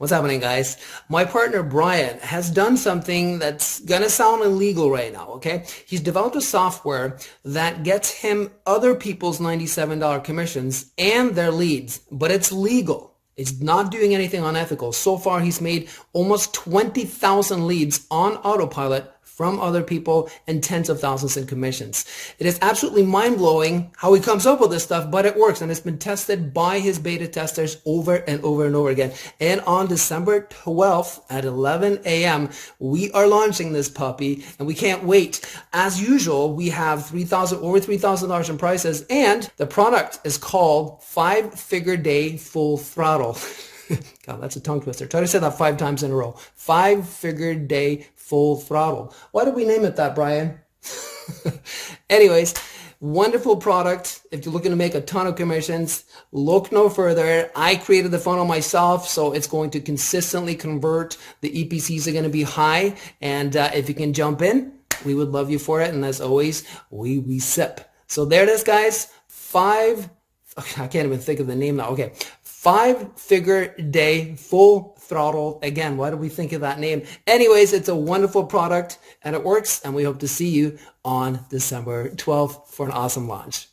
What's happening, guys? My partner Brian has done something that's gonna sound illegal right now, okay? He's developed a software that gets him other people's $97 commissions and their leads, but it's legal. It's not doing anything unethical. So far, he's made almost 20,000 leads on autopilot from other people and tens of thousands in commissions. It is absolutely mind-blowing how he comes up with this stuff, but it works, and it's been tested by his beta testers over and over and over again. And on December 12th at 11 a.m., we are launching this puppy, and we can't wait. As usual, we have over $3,000 in prices, and the product is called 5FigureDay Full Throttle. God, that's a tongue twister. Try to say that 5 times in a row. 5FigureDay Full Throttle. Why did we name it that, Brian? Anyways, wonderful product. If you're looking to make a ton of commissions, look no further. I created the funnel myself, so it's going to consistently convert. The EPCs are going to be high, and if you can jump in, we would love you for it. And as always, we sip. So there it is, guys. I can't even think of the name now. Okay. 5FigureDay Full Throttle. Again, why did we think of that name? Anyways, it's a wonderful product and it works, and we hope to see you on December 12th for an awesome launch.